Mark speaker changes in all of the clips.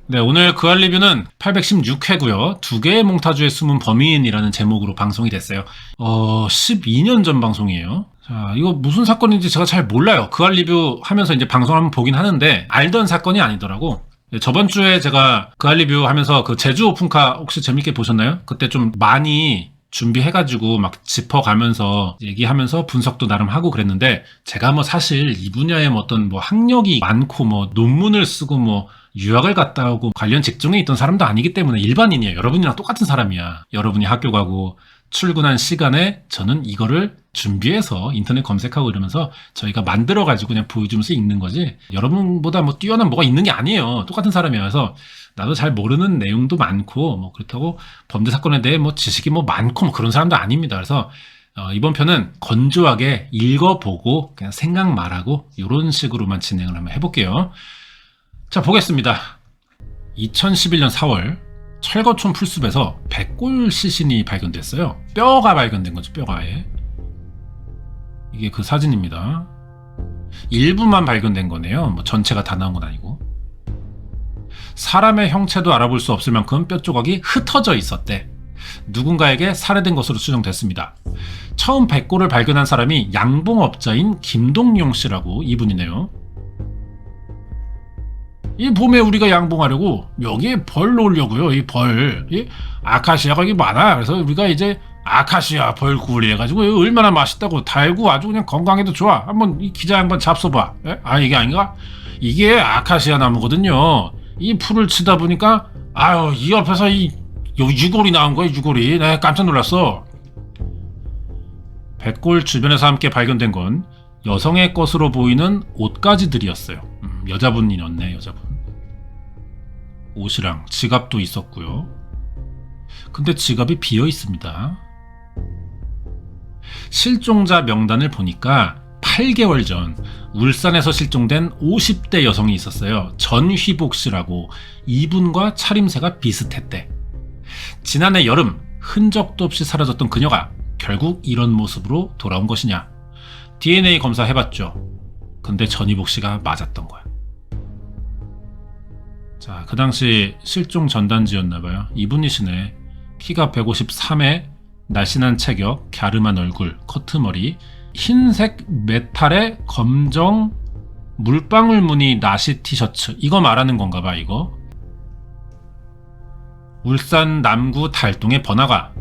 Speaker 1: 네, 오늘 그할 리뷰는 816회고요. 두 개의 몽타주의 숨은 범인이라는 제목으로 방송이 됐어요. 12년 전 방송이에요. 자, 이거 무슨 사건인지 제가 잘 몰라요. 그할 리뷰 하면서 이제 방송 한번 보긴 하는데 알던 사건이 아니더라고. 네, 저번 주에 제가 그할 리뷰 하면서 그 제주 오픈카 혹시 재밌게 보셨나요? 그때 좀 많이 준비해가지고 막 짚어가면서 얘기하면서 분석도 나름 하고 그랬는데, 제가 뭐 사실 이 분야에 뭐 어떤 뭐 학력이 많고 뭐 논문을 쓰고 뭐 유학을 갔다 오고 관련 직종에 있던 사람도 아니기 때문에 일반인이에요. 여러분이랑 똑같은 사람이야. 여러분이 학교 가고 출근한 시간에 저는 이거를 준비해서 인터넷 검색하고 이러면서 저희가 만들어가지고 그냥 보여주면서 읽는 거지, 여러분보다 뭐 뛰어난 뭐가 있는 게 아니에요. 똑같은 사람이어서 나도 잘 모르는 내용도 많고 뭐 그렇다고 범죄 사건에 대해 뭐 지식이 뭐 많고 뭐 그런 사람도 아닙니다. 그래서 이번 편은 건조하게 읽어보고 그냥 생각 말하고 이런 식으로만 진행을 한번 해볼게요. 자, 보겠습니다. 2011년 4월 철거촌 풀숲에서 백골 시신이 발견됐어요. 뼈가 발견된 거죠. 뼈가 아예. 이게 그 사진입니다. 일부만 발견된 거네요. 뭐 전체가 다 나온 건 아니고. 사람의 형체도 알아볼 수 없을 만큼 뼈 조각이 흩어져 있었대. 누군가에게 살해된 것으로 추정됐습니다. 처음 백골을 발견한 사람이 양봉업자인 김동용 씨라고 이분이네요. 이 봄에 우리가 양봉하려고 여기에 벌 놓으려고요. 이 벌, 이 아카시아가 이게 많아. 그래서 우리가 이제 아카시아 벌구이 해가지고 얼마나 맛있다고, 달고 아주 그냥 건강에도 좋아. 한번 이 기자 한번 잡숴봐. 예? 아, 이게 아닌가? 이게 아카시아 나무거든요. 이 풀을 치다 보니까 아유, 이 옆에서 이 유골이 나온 거야. 유골이. 내가 깜짝 놀랐어. 백골 주변에서 함께 발견된 건 여성의 것으로 보이는 옷가지들이었어요. 여자분이었네. 여자분. 옷이랑 지갑도 있었고요. 근데 지갑이 비어 있습니다. 실종자 명단을 보니까 8개월 전 울산에서 실종된 50대 여성이 있었어요. 전휘복 씨라고. 이분과 차림새가 비슷했대. 지난해 여름 흔적도 없이 사라졌던 그녀가 결국 이런 모습으로 돌아온 것이냐. DNA 검사 해봤죠. 근데 전휘복 씨가 맞았던 거야. 자, 그 당시 실종 전단지였나봐요. 이분이시네. 키가 153에 날씬한 체격, 갸름한 얼굴, 커트머리, 흰색 메탈에 검정 물방울 무늬 나시 티셔츠. 이거 말하는 건가 봐, 이거. 울산 남구 달동의 번화가.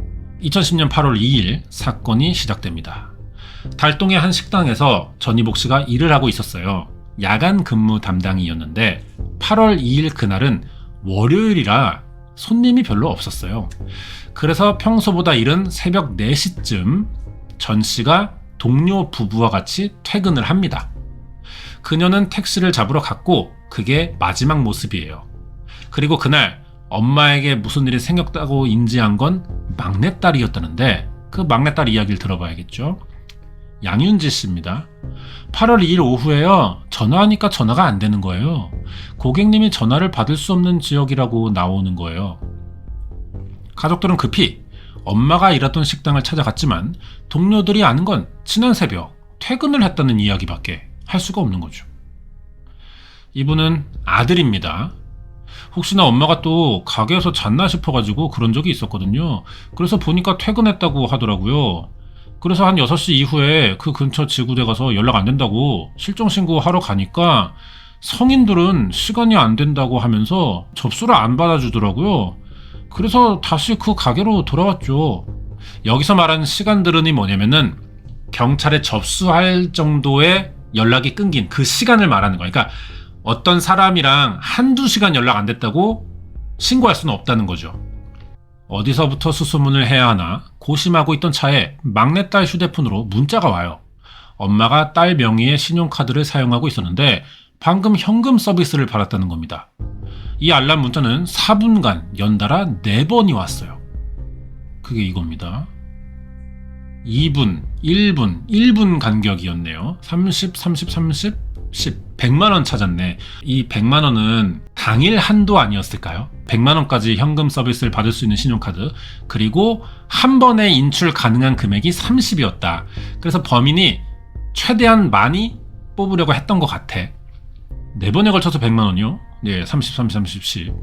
Speaker 1: 2010년 8월 2일 사건이 시작됩니다. 달동의 한 식당에서 전희복 씨가 일을 하고 있었어요. 야간 근무 담당이었는데 8월 2일 그날은 월요일이라 손님이 별로 없었어요. 그래서 평소보다 이른 새벽 4시쯤 전 씨가 동료 부부와 같이 퇴근을 합니다. 그녀는 택시를 잡으러 갔고 그게 마지막 모습이에요. 그리고 그날 엄마에게 무슨 일이 생겼다고 인지한 건 막내딸이었다는데, 그 막내딸 이야기를 들어봐야겠죠. 양윤지 씨입니다. 8월 2일 오후에요. 전화하니까 전화가 안 되는 거예요. 고객님이 전화를 받을 수 없는 지역이라고 나오는 거예요. 가족들은 급히 엄마가 일하던 식당을 찾아갔지만 동료들이 아는 건 지난 새벽 퇴근을 했다는 이야기밖에 할 수가 없는 거죠. 이분은 아들입니다. 혹시나 엄마가 또 가게에서 잤나 싶어가지고 그런 적이 있었거든요. 그래서 보니까 퇴근했다고 하더라고요. 그래서 한 6시 이후에 그 근처 지구대 가서 연락 안 된다고 실종신고 하러 가니까 성인들은 시간이 안 된다고 하면서 접수를 안 받아주더라고요. 그래서 다시 그 가게로 돌아왔죠. 여기서 말하는 시간들은이 뭐냐면은 경찰에 접수할 정도의 연락이 끊긴 그 시간을 말하는 거예요. 그러니까 어떤 사람이랑 한두 시간 연락 안 됐다고 신고할 수는 없다는 거죠. 어디서부터 수소문을 해야 하나 고심하고 있던 차에 막내딸 휴대폰으로 문자가 와요. 엄마가 딸 명의의 신용카드를 사용하고 있었는데 방금 현금 서비스를 받았다는 겁니다. 이 알람 문자는 4분간 연달아 4번이 왔어요. 그게 이겁니다. 2분, 1분, 1분 간격이었네요. 30, 30, 30, 10. 100만원 찾았네. 이 100만원은 당일 한도 아니었을까요? 100만원까지 현금 서비스를 받을 수 있는 신용카드. 그리고 한 번에 인출 가능한 금액이 30이었다. 그래서 범인이 최대한 많이 뽑으려고 했던 것 같아. 4번에 걸쳐서 100만 원이요? 네, 30, 30, 30, 10.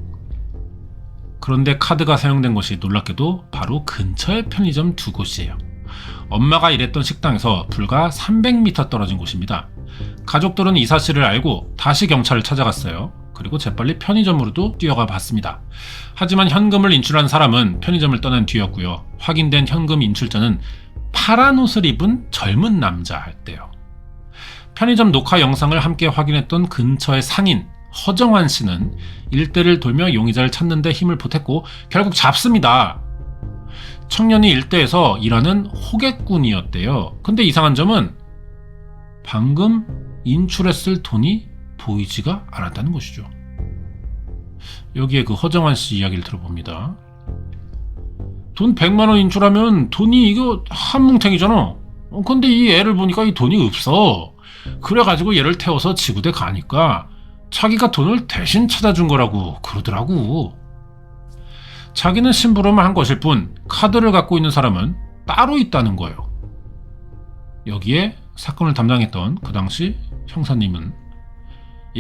Speaker 1: 그런데 카드가 사용된 곳이 놀랍게도 바로 근처의 편의점 2곳이에요. 엄마가 일했던 식당에서 불과 300m 떨어진 곳입니다. 가족들은 이 사실을 알고 다시 경찰을 찾아갔어요. 그리고 재빨리 편의점으로도 뛰어가 봤습니다. 하지만 현금을 인출한 사람은 편의점을 떠난 뒤였고요. 확인된 현금 인출자는 파란 옷을 입은 젊은 남자였대요. 편의점 녹화 영상을 함께 확인했던 근처의 상인 허정환 씨는 일대를 돌며 용의자를 찾는데 힘을 보탰고 결국 잡습니다. 청년이 일대에서 일하는 호객꾼이었대요. 근데 이상한 점은 방금 인출했을 돈이 보이지가 않았다는 것이죠. 여기에 그 허정환 씨 이야기를 들어봅니다. 돈 100만 원 인출하면 돈이 이거 한 뭉탱이잖아. 근데 이 애를 보니까 이 돈이 없어. 그래가지고 얘를 태워서 지구대 가니까 자기가 돈을 대신 찾아준 거라고 그러더라고. 자기는 심부름을 한 것일 뿐 카드를 갖고 있는 사람은 따로 있다는 거예요. 여기에 사건을 담당했던 그 당시 형사님은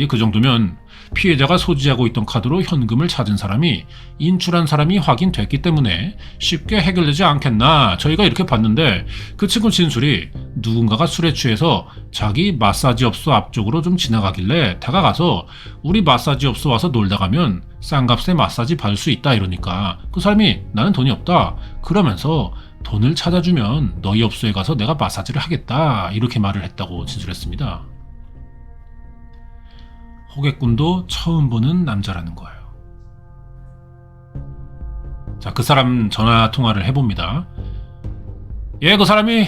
Speaker 1: 그 정도면 피해자가 소지하고 있던 카드로 현금을 찾은 사람이 인출한 사람이 확인됐기 때문에 쉽게 해결되지 않겠나 저희가 이렇게 봤는데 그 친구 진술이 누군가가 술에 취해서 자기 마사지업소 앞쪽으로 좀 지나가길래 다가가서 우리 마사지업소 와서 놀다 가면 싼값에 마사지 받을 수 있다 이러니까 그 사람이 나는 돈이 없다 그러면서 돈을 찾아주면 너희 업소에 가서 내가 마사지를 하겠다 이렇게 말을 했다고 진술했습니다. 호객꾼도 처음 보는 남자라는 거예요. 자, 그 사람 전화 통화를 해봅니다. 그 사람이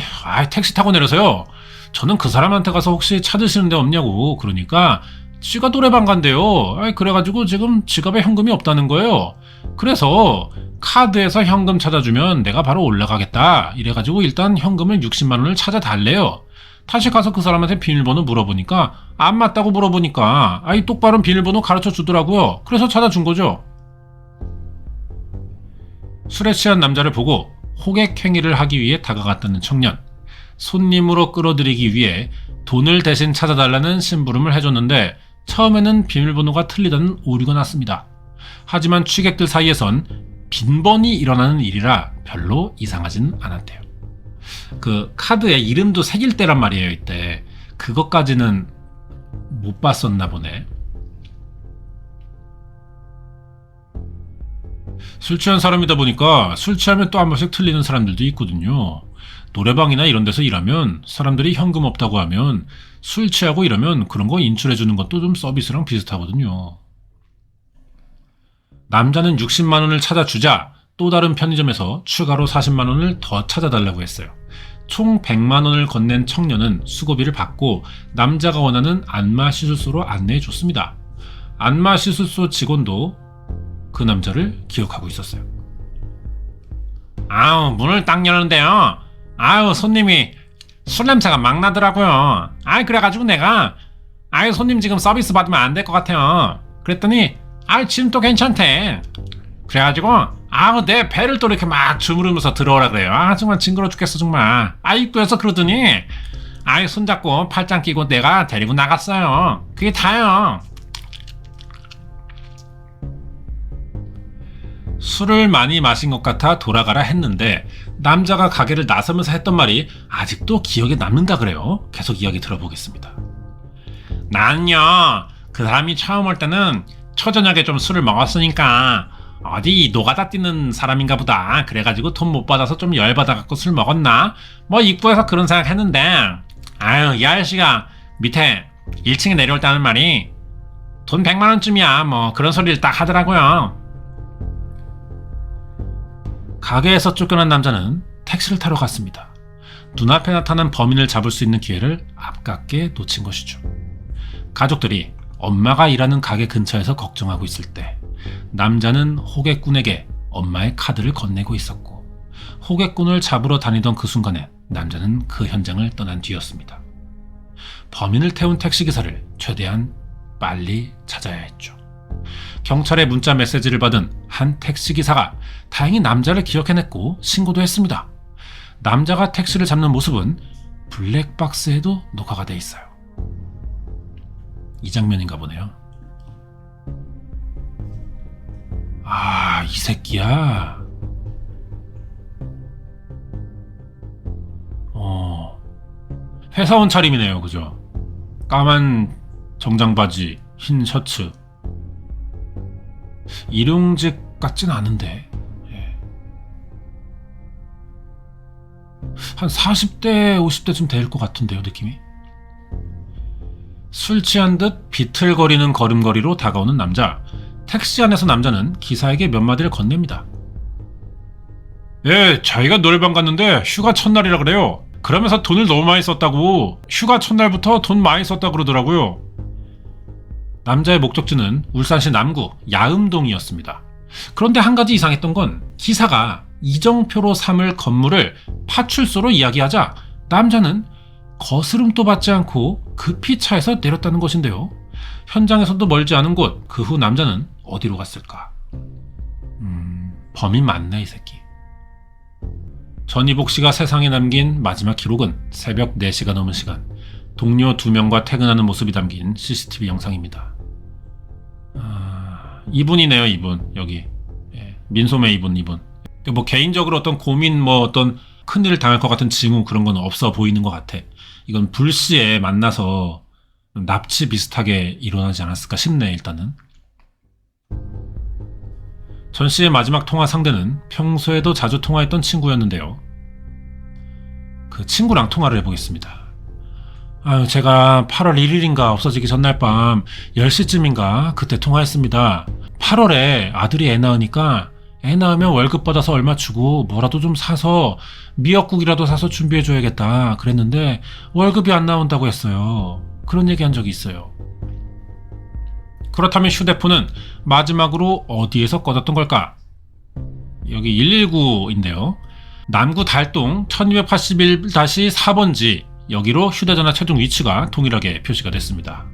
Speaker 1: 택시 타고 내려서요. 저는 그 사람한테 가서 혹시 찾으시는 데 없냐고 그러니까 지가 노래방 간대요. 그래가지고 지금 지갑에 현금이 없다는 거예요. 그래서 카드에서 현금 찾아주면 내가 바로 올라가겠다. 이래가지고 일단 현금을 60만 원을 찾아달래요. 다시 가서 그 사람한테 비밀번호 물어보니까 안 맞다고 물어보니까 똑바른 비밀번호 가르쳐 주더라고요. 그래서 찾아준 거죠. 술에 취한 남자를 보고 호객 행위를 하기 위해 다가갔다는 청년. 손님으로 끌어들이기 위해 돈을 대신 찾아달라는 심부름을 해줬는데 처음에는 비밀번호가 틀리다는 오류가 났습니다. 하지만 취객들 사이에선 빈번히 일어나는 일이라 별로 이상하진 않았대요. 그 카드에 이름도 새길 때란 말이에요. 이때 그것까지는 못 봤었나 보네. 술 취한 사람이다 보니까 술 취하면 또 한 번씩 틀리는 사람들도 있거든요. 노래방이나 이런 데서 일하면 사람들이 현금 없다고 하면 술 취하고 이러면 그런 거 인출해주는 것도 좀 서비스랑 비슷하거든요. 남자는 60만 원을 찾아주자 또 다른 편의점에서 추가로 40만 원을 더 찾아달라고 했어요. 총 100만 원을 건넨 청년은 수고비를 받고 남자가 원하는 안마 시술소로 안내해 줬습니다. 안마 시술소 직원도 그 남자를 기억하고 있었어요. 문을 딱 여는데요. 손님이 술 냄새가 막 나더라고요. 그래가지고 내가 손님 지금 서비스 받으면 안 될 것 같아요. 그랬더니 지금 또 괜찮대. 그래가지고 내 배를 또 이렇게 막 주무르면서 들어오라 그래요. 정말 징그러 죽겠어 정말. 입구에서 그러더니 손잡고 팔짱 끼고 내가 데리고 나갔어요. 그게 다요. 술을 많이 마신 것 같아 돌아가라 했는데 남자가 가게를 나서면서 했던 말이 아직도 기억에 남는다 그래요. 계속 이야기 들어보겠습니다. 나는요 그 사람이 처음 올 때는 초저녁에 좀 술을 먹었으니까 어디 노가다 뛰는 사람인가 보다. 그래가지고 돈 못 받아서 좀 열받아갖고 술 먹었나? 입구에서 그런 생각 했는데 이 아저씨가 밑에 1층에 내려올 때 하는 말이 돈 100만 원쯤이야 그런 소리를 딱 하더라고요. 가게에서 쫓겨난 남자는 택시를 타러 갔습니다. 눈앞에 나타난 범인을 잡을 수 있는 기회를 아깝게 놓친 것이죠. 가족들이 엄마가 일하는 가게 근처에서 걱정하고 있을 때 남자는 호객꾼에게 엄마의 카드를 건네고 있었고 호객꾼을 잡으러 다니던 그 순간에 남자는 그 현장을 떠난 뒤였습니다. 범인을 태운 택시기사를 최대한 빨리 찾아야 했죠. 경찰의 문자 메시지를 받은 한 택시기사가 다행히 남자를 기억해냈고 신고도 했습니다. 남자가 택시를 잡는 모습은 블랙박스에도 녹화가 돼 있어요. 이 장면인가 보네요. 아, 이 새끼야. 회사원 차림이네요. 그죠? 까만 정장 바지, 흰 셔츠. 일용직 같진 않은데. 예. 한 40대, 50대쯤 될 것 같은데요, 느낌이. 술 취한 듯 비틀거리는 걸음걸이로 다가오는 남자. 택시 안에서 남자는 기사에게 몇 마디를 건넵니다. 예, 자기가 노래방 갔는데 휴가 첫날이라 그래요. 그러면서 돈을 너무 많이 썼다고. 휴가 첫날부터 돈 많이 썼다고 그러더라고요. 남자의 목적지는 울산시 남구 야음동이었습니다. 그런데 한 가지 이상했던 건 기사가 이정표로 삼을 건물을 파출소로 이야기하자 남자는 거스름도 받지 않고 급히 차에서 내렸다는 것인데요. 현장에서도 멀지 않은 곳, 그 후 남자는 어디로 갔을까? 범인 맞네, 이 새끼. 전이복 씨가 세상에 남긴 마지막 기록은 새벽 4시가 넘은 시간, 동료 2명과 퇴근하는 모습이 담긴 CCTV 영상입니다. 이분이네요, 이분. 여기. 예, 민소매 이분. 뭐 개인적으로 어떤 고민, 뭐 어떤 큰일을 당할 것 같은 징후 그런 건 없어 보이는 것 같아. 이건 불시에 만나서 납치 비슷하게 일어나지 않았을까 싶네, 일단은. 전 씨의 마지막 통화 상대는 평소에도 자주 통화했던 친구였는데요. 그 친구랑 통화를 해보겠습니다. 제가 8월 1일인가 없어지기 전날 밤 10시쯤인가 그때 통화했습니다. 8월에 아들이 애 낳으니까 애 낳으면 월급 받아서 얼마 주고 뭐라도 좀 사서 미역국이라도 사서 준비해줘야겠다 그랬는데 월급이 안 나온다고 했어요. 그런 얘기 한 적이 있어요. 그렇다면 휴대폰은 마지막으로 어디에서 꺼졌던 걸까? 여기 119인데요. 남구 달동 1281-4번지 여기로 휴대전화 최종 위치가 동일하게 표시가 됐습니다.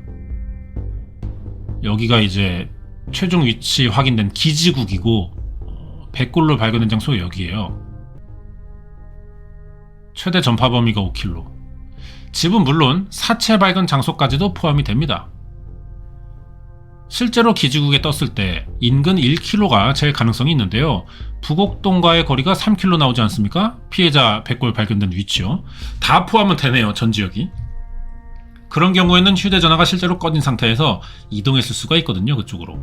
Speaker 1: 여기가 이제 최종 위치 확인된 기지국이고 백골로 발견된 장소가 여기예요. 최대 전파 범위가 5km. 집은 물론 사체 발견 장소까지도 포함이 됩니다. 실제로 기지국에 떴을 때 인근 1km가 제일 가능성이 있는데요. 부곡동과의 거리가 3km 나오지 않습니까? 피해자 백골 발견된 위치요. 다 포함은 되네요, 전 지역이. 그런 경우에는 휴대전화가 실제로 꺼진 상태에서 이동했을 수가 있거든요, 그쪽으로.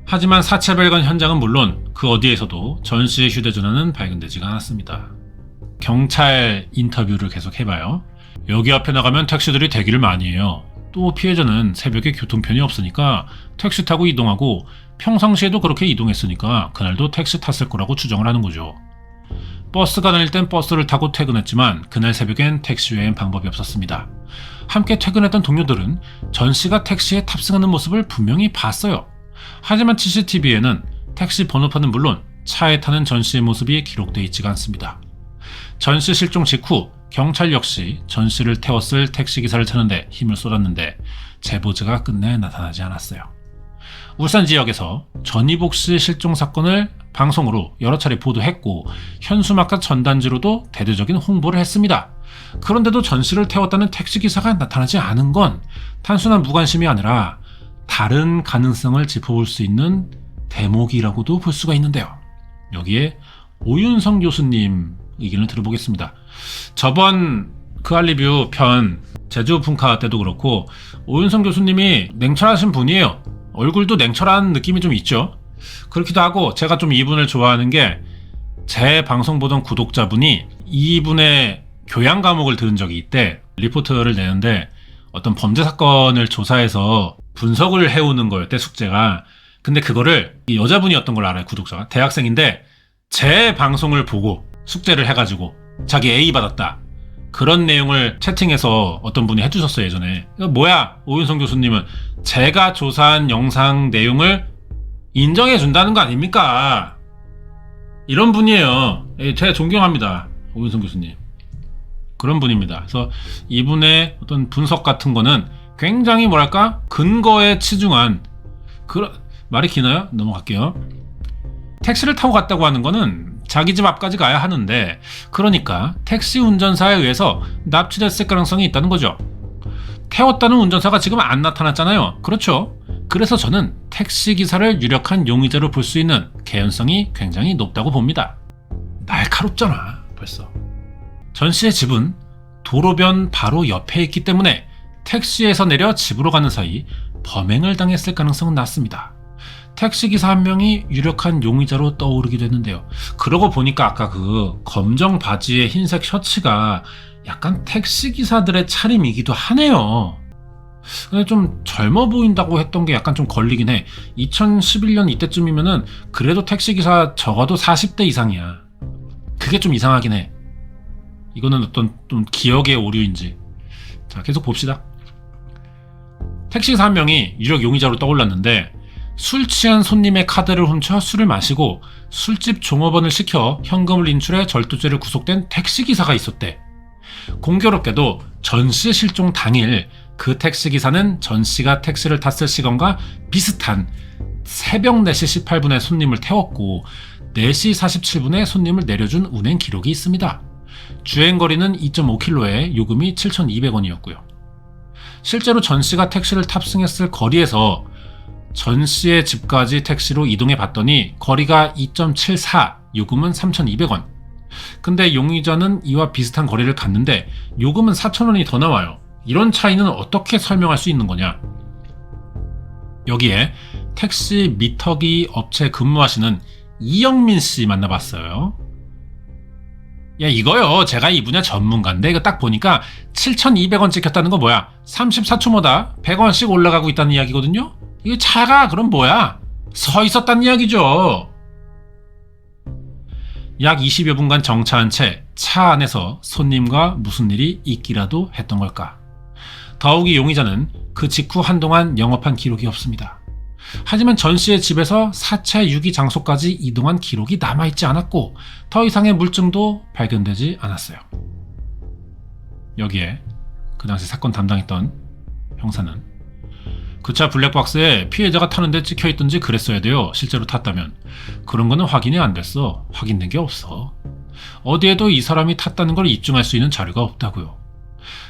Speaker 1: 하지만 사체 발견 현장은 물론 그 어디에서도 전 씨의 휴대전화는 발견되지가 않았습니다. 경찰 인터뷰를 계속 해봐요. 여기 앞에 나가면 택시들이 대기를 많이 해요. 또 피해자는 새벽에 교통편이 없으니까 택시 타고 이동하고 평상시에도 그렇게 이동했으니까 그날도 택시 탔을 거라고 추정을 하는 거죠. 버스가 다닐 땐 버스를 타고 퇴근했지만 그날 새벽엔 택시 외엔 방법이 없었습니다. 함께 퇴근했던 동료들은 전 씨가 택시에 탑승하는 모습을 분명히 봤어요. 하지만 CCTV에는 택시 번호판은 물론 차에 타는 전 씨의 모습이 기록되어 있지가 않습니다. 전 씨 실종 직후 경찰 역시 전 씨를 태웠을 택시기사를 찾는데 힘을 쏟았는데 제보자가 끝내 나타나지 않았어요. 울산 지역에서 전이복 씨 실종 사건을 방송으로 여러 차례 보도했고 현수막과 전단지로도 대대적인 홍보를 했습니다. 그런데도 전 씨를 태웠다는 택시기사가 나타나지 않은 건 단순한 무관심이 아니라 다른 가능성을 짚어볼 수 있는 대목이라고도 볼 수가 있는데요. 여기에 오윤성 교수님 의견을 들어보겠습니다. 저번 그알리뷰 편 제주 풍카 때도 그렇고 오윤성 교수님이 냉철하신 분이에요. 얼굴도 냉철한 느낌이 좀 있죠. 그렇기도 하고 제가 좀 이분을 좋아하는 게 제 방송 보던 구독자분이 이분의 교양 과목을 들은 적이 있대. 리포트를 내는데 어떤 범죄 사건을 조사해서 분석을 해오는 거였대, 숙제가. 근데 그거를 이 여자분이었던 걸 알아요, 구독자가. 대학생인데 제 방송을 보고 숙제를 해가지고 자기 A 받았다. 그런 내용을 채팅에서 어떤 분이 해주셨어요, 예전에. 뭐야, 오윤성 교수님은 제가 조사한 영상 내용을 인정해준다는 거 아닙니까? 이런 분이에요. 제가 존경합니다, 오윤성 교수님. 그런 분입니다. 그래서 이분의 어떤 분석 같은 거는 굉장히 뭐랄까 근거에 치중한 말이 기나요? 넘어갈게요. 택시를 타고 갔다고 하는 거는 자기 집 앞까지 가야 하는데 그러니까 택시 운전사에 의해서 납치됐을 가능성이 있다는 거죠. 태웠다는 운전사가 지금 안 나타났잖아요. 그렇죠? 그래서 저는 택시기사를 유력한 용의자로 볼 수 있는 개연성이 굉장히 높다고 봅니다. 날카롭잖아, 벌써. 전 씨의 집은 도로변 바로 옆에 있기 때문에 택시에서 내려 집으로 가는 사이 범행을 당했을 가능성은 낮습니다. 택시기사 한 명이 유력한 용의자로 떠오르기도 했는데요. 그러고 보니까 아까 그 검정 바지에 흰색 셔츠가 약간 택시기사들의 차림이기도 하네요. 근데 좀 젊어 보인다고 했던 게 약간 좀 걸리긴 해. 2011년 이때쯤이면은 그래도 택시기사 적어도 40대 이상이야. 그게 좀 이상하긴 해. 이거는 어떤 좀 기억의 오류인지. 자, 계속 봅시다. 택시기사 한 명이 유력 용의자로 떠올랐는데 술 취한 손님의 카드를 훔쳐 술을 마시고 술집 종업원을 시켜 현금을 인출해 절도죄를 구속된 택시기사가 있었대. 공교롭게도 전 씨의 실종 당일 그 택시기사는 전 씨가 택시를 탔을 시간과 비슷한 새벽 4시 18분에 손님을 태웠고 4시 47분에 손님을 내려준 운행 기록이 있습니다. 주행거리는 2.5km에 요금이 7,200원이었고요. 실제로 전 씨가 택시를 탑승했을 거리에서 전 씨의 집까지 택시로 이동해 봤더니 거리가 2.74, 요금은 3,200원. 근데 용의자는 이와 비슷한 거리를 갔는데 요금은 4,000원이 더 나와요. 이런 차이는 어떻게 설명할 수 있는 거냐? 여기에 택시 미터기 업체 근무하시는 이영민 씨 만나봤어요. 야, 이거요. 제가 이 분야 전문가인데 이거 딱 보니까 7,200원 찍혔다는 거 뭐야? 34초마다 100원씩 올라가고 있다는 이야기거든요? 이게 차가 그럼 뭐야? 서 있었다는 이야기죠. 약 20여 분간 정차한 채 차 안에서 손님과 무슨 일이 있기라도 했던 걸까? 더욱이 용의자는 그 직후 한동안 영업한 기록이 없습니다. 하지만 전 씨의 집에서 사체 유기 장소까지 이동한 기록이 남아있지 않았고 더 이상의 물증도 발견되지 않았어요. 여기에 그 당시 사건 담당했던 형사는 그 차 블랙박스에 피해자가 타는데 찍혀있던지 그랬어야 돼요. 실제로 탔다면. 그런 거는 확인이 안 됐어. 확인된 게 없어. 어디에도 이 사람이 탔다는 걸 입증할 수 있는 자료가 없다고요.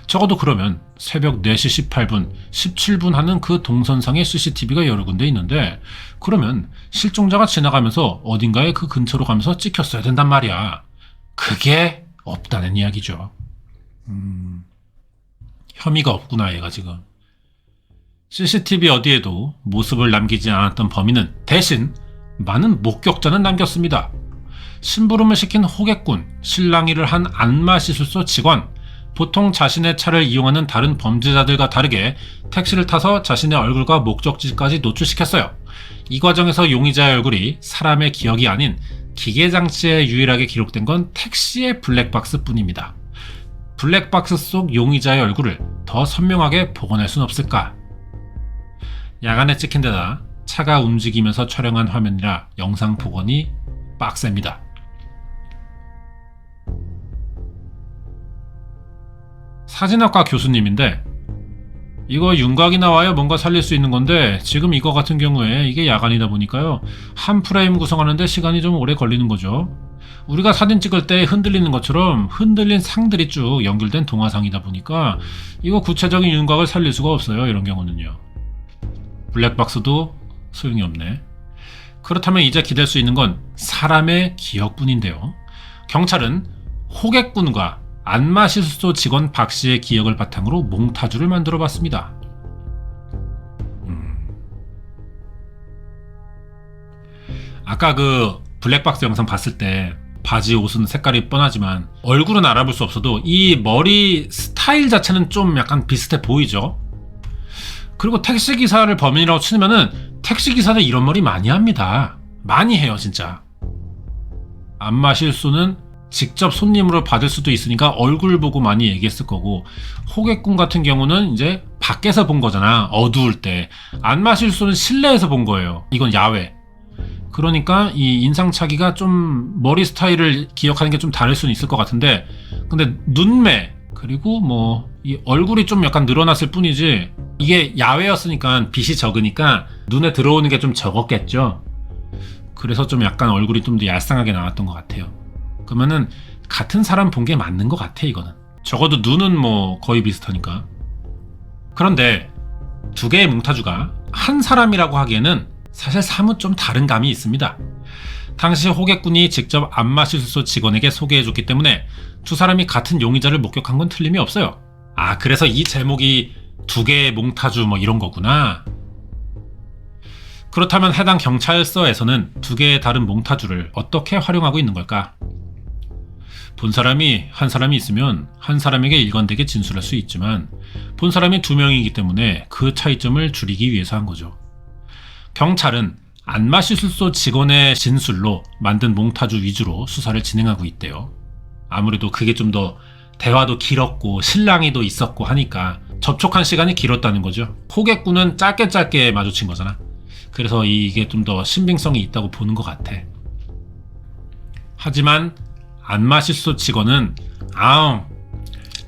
Speaker 1: 적어도 그러면 새벽 4시 18분, 17분 하는 그 동선상에 CCTV가 여러 군데 있는데 그러면 실종자가 지나가면서 어딘가에 그 근처로 가면서 찍혔어야 된단 말이야. 그게 없다는 이야기죠. 혐의가 없구나 얘가 지금. CCTV 어디에도 모습을 남기지 않았던 범인은 대신 많은 목격자는 남겼습니다. 심부름을 시킨 호객꾼, 실랑이를 한 안마시술소 직원, 보통 자신의 차를 이용하는 다른 범죄자들과 다르게 택시를 타서 자신의 얼굴과 목적지까지 노출시켰어요. 이 과정에서 용의자의 얼굴이 사람의 기억이 아닌 기계장치에 유일하게 기록된 건 택시의 블랙박스 뿐입니다. 블랙박스 속 용의자의 얼굴을 더 선명하게 복원할 순 없을까? 야간에 찍힌 데다 차가 움직이면서 촬영한 화면이라 영상 복원이 빡셉니다. 사진학과 교수님인데 이거 윤곽이 나와야 뭔가 살릴 수 있는 건데 지금 이거 같은 경우에 이게 야간이다 보니까요 한 프레임 구성하는데 시간이 좀 오래 걸리는 거죠. 우리가 사진 찍을 때 흔들리는 것처럼 흔들린 상들이 쭉 연결된 동화상이다 보니까 이거 구체적인 윤곽을 살릴 수가 없어요. 이런 경우는요. 블랙박스도 소용이 없네. 그렇다면 이제 기댈 수 있는 건 사람의 기억뿐인데요. 경찰은 호객꾼과 안마시술소 직원 박 씨의 기억을 바탕으로 몽타주를 만들어 봤습니다. 아까 그 블랙박스 영상 봤을 때 바지 옷은 색깔이 뻔하지만 얼굴은 알아볼 수 없어도 이 머리 스타일 자체는 좀 약간 비슷해 보이죠. 그리고 택시기사를 범인이라고 치면은 택시기사는 이런 머리 많이 합니다. 많이 해요 진짜. 안마실소는 직접 손님으로 받을 수도 있으니까 얼굴 보고 많이 얘기했을 거고 호객꾼 같은 경우는 이제 밖에서 본 거잖아. 어두울 때. 안마실소는 실내에서 본 거예요. 이건 야외. 그러니까 이 인상차기가 좀 머리 스타일을 기억하는 게 좀 다를 수는 있을 것 같은데 근데 눈매 그리고 뭐 이 얼굴이 좀 약간 늘어났을 뿐이지 이게 야외였으니까 빛이 적으니까 눈에 들어오는 게 좀 적었겠죠. 그래서 좀 약간 얼굴이 좀 더 얄쌍하게 나왔던 것 같아요. 그러면은 같은 사람 본 게 맞는 것 같아 이거는. 적어도 눈은 뭐 거의 비슷하니까. 그런데 두 개의 몽타주가 한 사람이라고 하기에는 사실 사뭇 좀 다른 감이 있습니다. 당시 호객군이 직접 안마실소 직원에게 소개해줬기 때문에 두 사람이 같은 용의자를 목격한 건 틀림이 없어요. 아, 그래서 이 제목이 두 개의 몽타주 뭐 이런 거구나. 그렇다면 해당 경찰서에서는 두 개의 다른 몽타주를 어떻게 활용하고 있는 걸까? 본 사람이 한 사람이 있으면 한 사람에게 일관되게 진술할 수 있지만 본 사람이 두 명이기 때문에 그 차이점을 줄이기 위해서 한 거죠. 경찰은 안마시술소 직원의 진술로 만든 몽타주 위주로 수사를 진행하고 있대요. 아무래도 그게 좀 더 대화도 길었고 실랑이도 있었고 하니까 접촉한 시간이 길었다는 거죠. 호객군은 짧게 마주친 거잖아. 그래서 이게 좀 더 신빙성이 있다고 보는 것 같아. 하지만 안마실소 직원은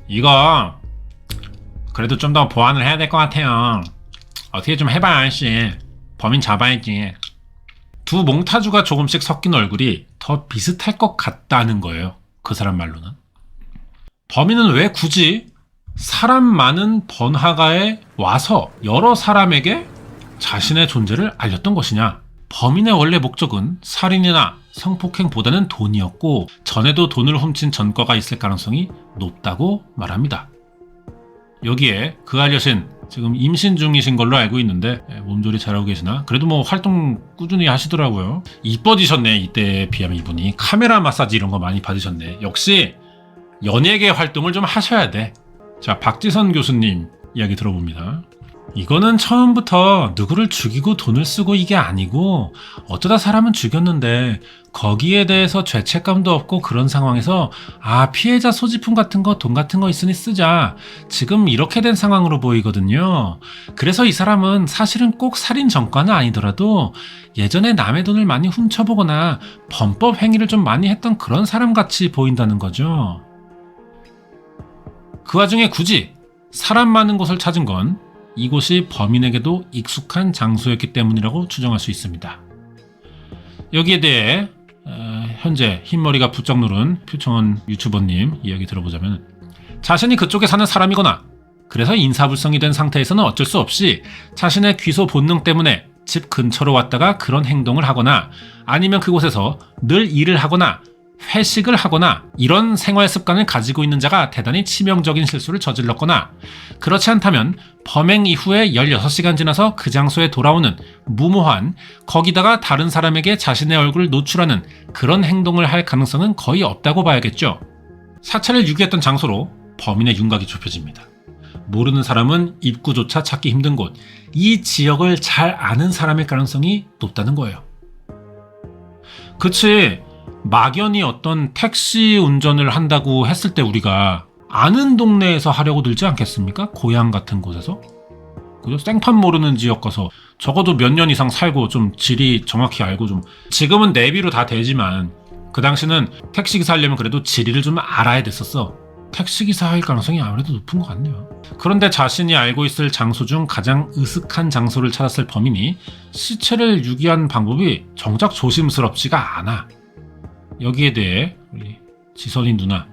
Speaker 1: 이거 그래도 좀 더 보완을 해야 될 것 같아요. 어떻게 좀 해봐야 알지. 범인 잡아야지. 두 몽타주가 조금씩 섞인 얼굴이 더 비슷할 것 같다는 거예요. 그 사람 말로는. 범인은 왜 굳이 사람 많은 번화가에 와서 여러 사람에게 자신의 존재를 알렸던 것이냐? 범인의 원래 목적은 살인이나 성폭행보다는 돈이었고 전에도 돈을 훔친 전과가 있을 가능성이 높다고 말합니다. 여기에 그 알려신 지금 임신 중이신 걸로 알고 있는데 몸조리 잘하고 계시나? 그래도 뭐 활동 꾸준히 하시더라고요. 이뻐지셨네. 이때에 비하면 이분이 카메라 마사지 이런 거 많이 받으셨네. 역시 연예계 활동을 좀 하셔야 돼. 자, 박지선 교수님 이야기 들어봅니다. 이거는 처음부터 누구를 죽이고 돈을 쓰고 이게 아니고 어쩌다 사람은 죽였는데 거기에 대해서 죄책감도 없고 그런 상황에서 피해자 소지품 같은 거 돈 같은 거 있으니 쓰자. 지금 이렇게 된 상황으로 보이거든요. 그래서 이 사람은 사실은 꼭 살인 전과는 아니더라도 예전에 남의 돈을 많이 훔쳐보거나 범법 행위를 좀 많이 했던 그런 사람 같이 보인다는 거죠. 그 와중에 굳이 사람 많은 곳을 찾은 건 이곳이 범인에게도 익숙한 장소였기 때문이라고 추정할 수 있습니다. 여기에 대해 현재 흰머리가 부쩍 누른 표청원 유튜버님 이야기 들어보자면 자신이 그쪽에 사는 사람이거나 그래서 인사불성이 된 상태에서는 어쩔 수 없이 자신의 귀소 본능 때문에 집 근처로 왔다가 그런 행동을 하거나 아니면 그곳에서 늘 일을 하거나 회식을 하거나 이런 생활 습관을 가지고 있는 자가 대단히 치명적인 실수를 저질렀거나 그렇지 않다면 범행 이후에 16시간 지나서 그 장소에 돌아오는 무모한 거기다가 다른 사람에게 자신의 얼굴을 노출하는 그런 행동을 할 가능성은 거의 없다고 봐야겠죠. 사체를 유기했던 장소로 범인의 윤곽이 좁혀집니다. 모르는 사람은 입구조차 찾기 힘든 곳, 이 지역을 잘 아는 사람일 가능성이 높다는 거예요. 그치, 막연히 어떤 택시 운전을 한다고 했을 때 우리가 아는 동네에서 하려고 들지 않겠습니까? 고향 같은 곳에서. 그죠? 생판 모르는 지역 가서 적어도 몇 년 이상 살고 좀 지리 정확히 알고 좀 지금은 내비로 다 되지만 그 당시는 택시기사 하려면 그래도 지리를 좀 알아야 됐었어. 택시기사일 가능성이 아무래도 높은 것 같네요. 그런데 자신이 알고 있을 장소 중 가장 으슥한 장소를 찾았을 범인이 시체를 유기한 방법이 정작 조심스럽지가 않아. 여기에 대해 우리 지선이 누나,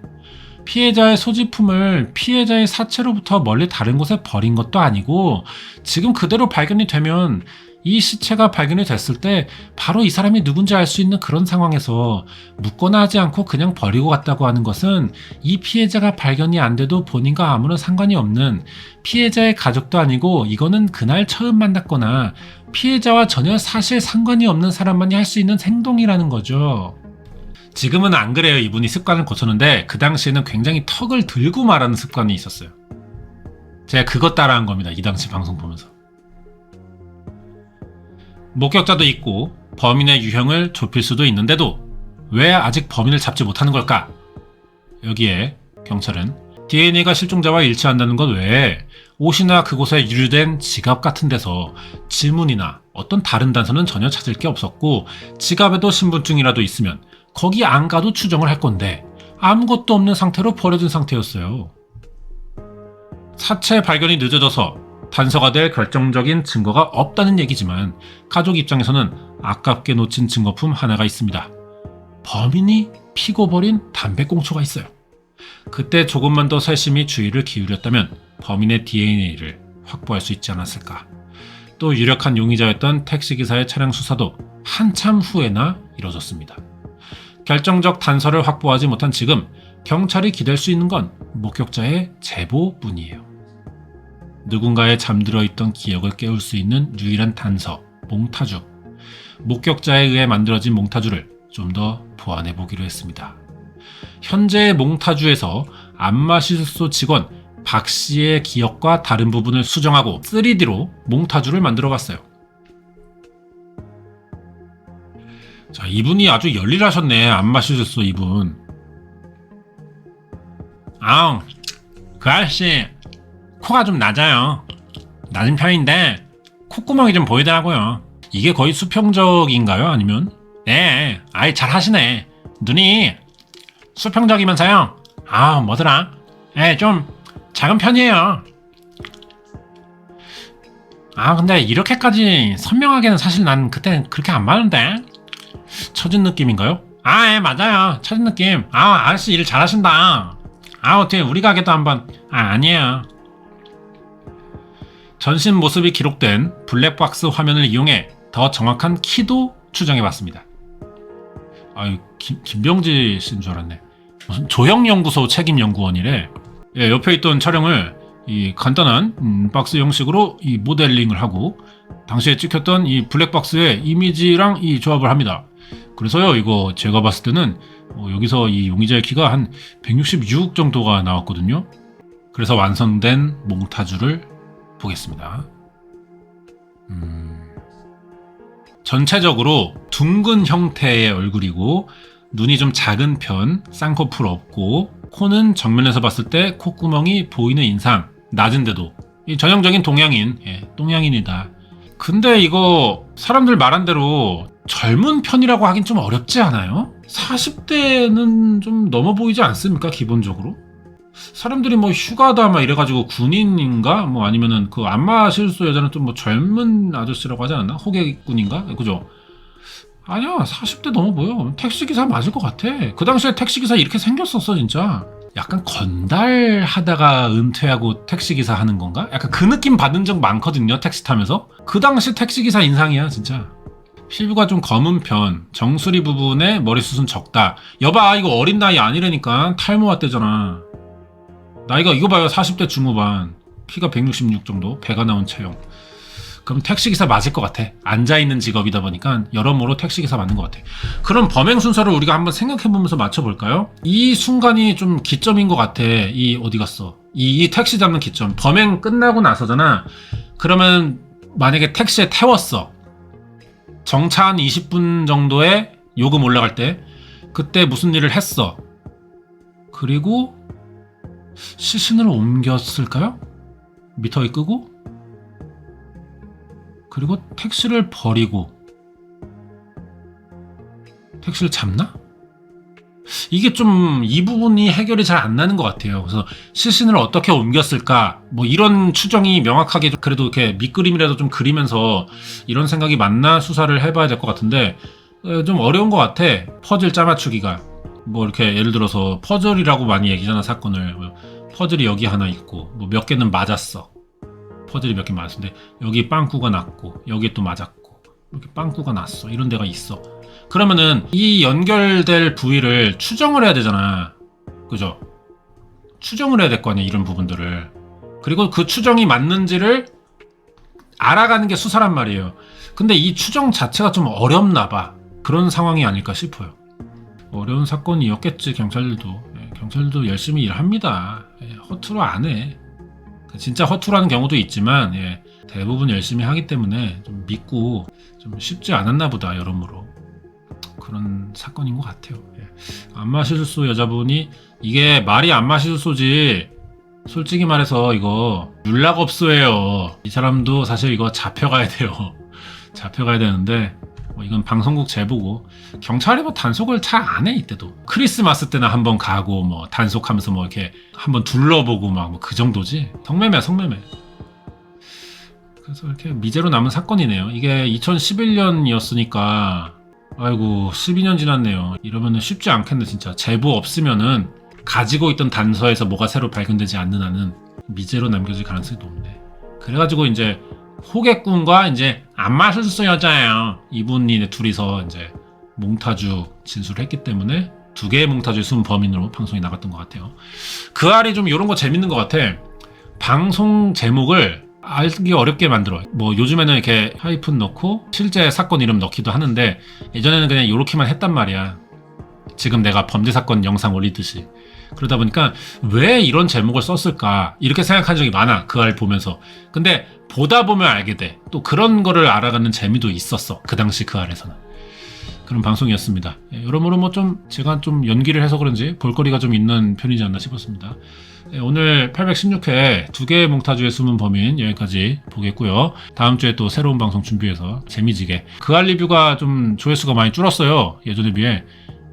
Speaker 1: 피해자의 소지품을 피해자의 사체로부터 멀리 다른 곳에 버린 것도 아니고 지금 그대로 발견이 되면 이 시체가 발견이 됐을 때 바로 이 사람이 누군지 알 수 있는 그런 상황에서 묻거나 하지 않고 그냥 버리고 갔다고 하는 것은 이 피해자가 발견이 안 돼도 본인과 아무런 상관이 없는 피해자의 가족도 아니고 이거는 그날 처음 만났거나 피해자와 전혀 사실 상관이 없는 사람만이 할 수 있는 행동이라는 거죠. 지금은 안 그래요. 이분이 습관을 고쳤는데 그 당시에는 굉장히 턱을 들고 말하는 습관이 있었어요. 제가 그것 따라한 겁니다. 이 당시 방송 보면서. 목격자도 있고 범인의 유형을 좁힐 수도 있는데도 왜 아직 범인을 잡지 못하는 걸까? 여기에 경찰은 DNA가 실종자와 일치한다는 것 외에 옷이나 그곳에 유류된 지갑 같은 데서 지문이나 어떤 다른 단서는 전혀 찾을 게 없었고 지갑에도 신분증이라도 있으면 거기 안 가도 추정을 할 건데 아무것도 없는 상태로 버려진 상태였어요. 사체 발견이 늦어져서 단서가 될 결정적인 증거가 없다는 얘기지만 가족 입장에서는 아깝게 놓친 증거품 하나가 있습니다. 범인이 피고 버린 담배꽁초가 있어요. 그때 조금만 더 세심히 주의를 기울였다면 범인의 DNA를 확보할 수 있지 않았을까. 또 유력한 용의자였던 택시기사의 차량 수사도 한참 후에나 이뤄졌습니다. 결정적 단서를 확보하지 못한 지금 경찰이 기댈 수 있는 건 목격자의 제보뿐이에요. 누군가의 잠들어 있던 기억을 깨울 수 있는 유일한 단서, 몽타주. 목격자에 의해 만들어진 몽타주를 좀 더 보완해 보기로 했습니다. 현재의 몽타주에서 안마실소 직원 박 씨의 기억과 다른 부분을 수정하고 3D로 몽타주를 만들어 봤어요. 자, 이분이 아주 열일하셨네. 안마실소 이분. 아우, 그 아저씨 코가 좀 낮아요. 낮은 편인데 콧구멍이 좀 보이더라고요. 이게 거의 수평적인가요? 아니면? 네, 아이 잘 하시네. 눈이 수평적이면서요. 아, 뭐더라? 좀 작은 편이에요. 아, 근데 이렇게까지 선명하게는 사실 난 그때 그렇게 안 봤는데. 처진 느낌인가요? 아, 예, 맞아요. 처진 느낌. 아, 아저씨 일 잘하신다. 아, 어떻게 우리 가게도 한번. 아니에요. 전신 모습이 기록된 블랙박스 화면을 이용해 더 정확한 키도 추정해봤습니다. 아유, 김병지 씨인 줄 알았네. 무슨 조형연구소 책임연구원이래. 예, 옆에 있던 촬영을 이 간단한 박스 형식으로 이 모델링을 하고 당시에 찍혔던 이 블랙박스의 이미지랑 이 조합을 합니다. 그래서요, 이거 제가 봤을 때는 여기서 이 용의자의 키가 한 166 정도가 나왔거든요. 그래서 완성된 몽타주를 보겠습니다. 전체적으로 둥근 형태의 얼굴이고 눈이 좀 작은 편, 쌍꺼풀 없고 코는 정면에서 봤을 때 콧구멍이 보이는 인상, 낮은데도 전형적인 동양인, 동양인이다. 근데 이거 사람들 말한 대로 젊은 편이라고 하긴 좀 어렵지 않아요? 40대는 좀 넘어 보이지 않습니까? 기본적으로? 사람들이 뭐 휴가다 막 이래가지고 군인인가? 뭐 아니면은 그 안마실소 여자는 좀 뭐 젊은 아저씨라고 하지 않았나? 호객군인가? 그죠? 아니야, 40대 넘어 보여. 택시기사 맞을 것 같아. 그 당시에 택시기사 이렇게 생겼었어, 진짜. 약간 건달하다가 은퇴하고 택시기사 하는 건가? 약간 그 느낌 받은 적 많거든요, 택시 타면서. 그 당시 택시기사 인상이야, 진짜. 피부가 좀 검은 편, 정수리 부분에 머리숱은 적다. 여봐, 이거 어린 나이 아니라니까. 탈모 왔대잖아. 나이가 이거 봐요, 40대 중후반. 키가 166 정도, 배가 나온 체형. 그럼 택시기사 맞을 것 같아. 앉아있는 직업이다 보니까 여러모로 택시기사 맞는 것 같아. 그럼 범행 순서를 우리가 한번 생각해보면서 맞춰볼까요? 이 순간이 좀 기점인 것 같아. 이 어디 갔어? 이 택시 잡는 기점. 범행 끝나고 나서잖아. 그러면 만약에 택시에 태웠어. 정차 한 20분 정도에 요금 올라갈 때 그때 무슨 일을 했어. 그리고 시신을 옮겼을까요? 미터기 끄고 그리고 택시를 버리고 택시를 잡나? 이게 좀 이 부분이 해결이 잘 안 나는 것 같아요. 그래서 시신을 어떻게 옮겼을까? 뭐 이런 추정이 명확하게 그래도 이렇게 밑그림이라도 좀 그리면서 이런 생각이 맞나 수사를 해봐야 될 것 같은데 좀 어려운 것 같아. 퍼즐 짜맞추기가. 뭐 이렇게 예를 들어서 퍼즐이라고 많이 얘기하잖아, 사건을. 퍼즐이 여기 하나 있고 뭐 몇 개는 맞았어. 퍼즐이 몇 개 맞았는데 여기 빵꾸가 났고 여기 또 맞았고 이렇게 빵꾸가 났어. 이런 데가 있어. 그러면은 이 연결될 부위를 추정을 해야 되잖아. 그죠? 추정을 해야 될 거 아니야, 이런 부분들을. 그리고 그 추정이 맞는지를 알아가는 게 수사란 말이에요. 근데 이 추정 자체가 좀 어렵나 봐. 그런 상황이 아닐까 싶어요. 어려운 사건이었겠지, 경찰들도. 경찰들도 열심히 일합니다. 허투루 안 해. 진짜 허투루하는 경우도 있지만 대부분 열심히 하기 때문에 좀 믿고 좀 쉽지 않았나 보다, 여러모로. 그런 사건인 것 같아요. 안마실소 여자분이 이게 말이 안마실소지 솔직히 말해서 이거 윤락업소예요. 이 사람도 사실 이거 잡혀가야 돼요. 잡혀가야 되는데 이건 방송국 제보고 경찰이 뭐 단속을 잘 안 해. 이때도 크리스마스 때나 한번 가고 뭐 단속하면서 뭐 이렇게 한번 둘러보고 막 뭐 그 정도지. 성매매야, 성매매. 그래서 이렇게 미제로 남은 사건이네요. 이게 2011년이었으니까 아이고 12년 지났네요. 이러면은 쉽지 않겠네, 진짜. 제보 없으면은 가지고 있던 단서에서 뭐가 새로 발견되지 않는 한은 미제로 남겨질 가능성이 높네. 그래가지고 이제 호객꾼과 이제 안마술수 여자예요. 이분이 둘이서 이제 몽타주 진술을 했기 때문에 2개의 몽타주의 숨은 범인으로 방송이 나갔던 것 같아요. 그 알이 좀 이런 거 재밌는 것 같아. 방송 제목을 알기 어렵게 만들어. 뭐 요즘에는 이렇게 하이픈 넣고 실제 사건 이름 넣기도 하는데 예전에는 그냥 이렇게만 했단 말이야. 지금 내가 범죄 사건 영상 올리듯이. 그러다 보니까 왜 이런 제목을 썼을까 이렇게 생각한 적이 많아. 그 알 보면서. 근데 보다 보면 알게 돼. 또 그런 거를 알아가는 재미도 있었어. 그 당시 그 알에서는. 그런 방송이었습니다. 여러모로 뭐 좀 제가 좀 연기를 해서 그런지 볼거리가 좀 있는 편이지 않나 싶었습니다. 오늘 816회 2개의 몽타주의 숨은 범인 여기까지 보겠고요. 다음 주에 또 새로운 방송 준비해서 재미지게 그 알 리뷰가 좀 조회수가 많이 줄었어요. 예전에 비해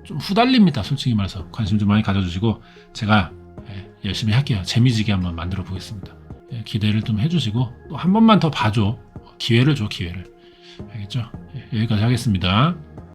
Speaker 1: 좀 후달립니다. 솔직히 말해서 관심 좀 많이 가져주시고 제가 열심히 할게요. 재미지게 한번 만들어 보겠습니다. 기대를 좀 해주시고 또 한 번만 더 봐줘. 기회를 줘, 기회를. 알겠죠? 여기까지 하겠습니다.